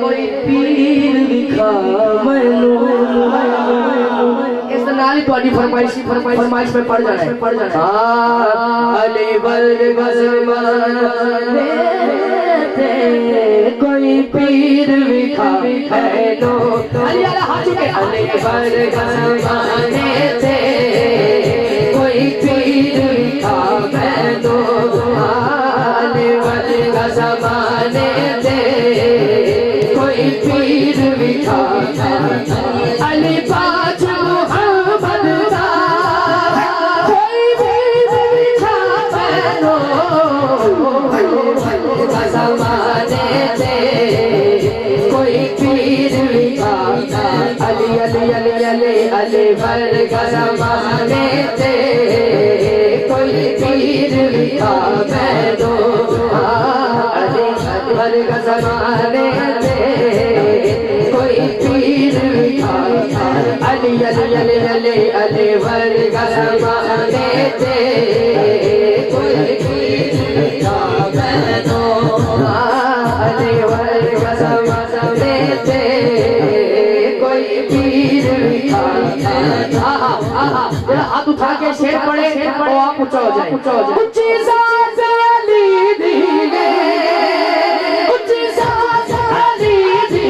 कोई पीर दिखा मैनू इस नाली तो फरमाइश में पड़ जाना अली वर्ग ज़माने ते कोई पीर दिखा मैनू अली वाला हाथ उठे अली वर्ग ज़माने ते कोई पीर दिखा मैनू अली वर्ग ज़माने ते कोई पीर दिखा अली पाँच मोहम्मद दा कोई पीर दिखा मैनू ज़माने ते कोई पीर दिखा अली अली अली अली अली वर्ग ज़माने ते कोई पीर दिखा मैनू अली वर्ग ज़माने ते कोई पीर दिखा अली अली अली अली अली वर्ग ज़माने ते कोई पीर दिखा मैनू अली वर्ग ज़माने ते कोई पीर दिखा हाथ उठा के शेर पड़े वो आप ऊंचा हो जाए ऊंची सांस अली दी ऊंची सांस अली दी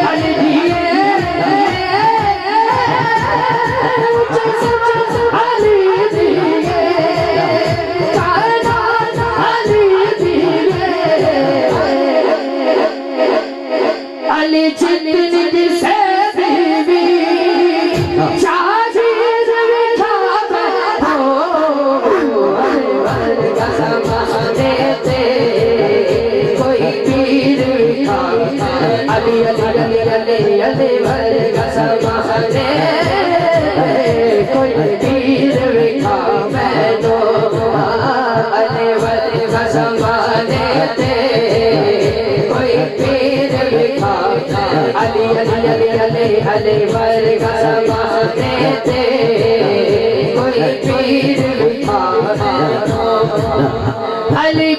अली दी ऊंची सांस अली दी कायनात अली दी अली जितनी जिसे बीवी शादी बिठा हो वर्ग ज़माने ते कोई पीर दिखा अली अली अली अली अली वर्ग ज़माने कोई पीर दिखा मैनू अली वर्ग ज़माने ते कोई पीर दिखा अली अली अली अली अली वर्ग ज़माने ते कोई पीर दिखा अली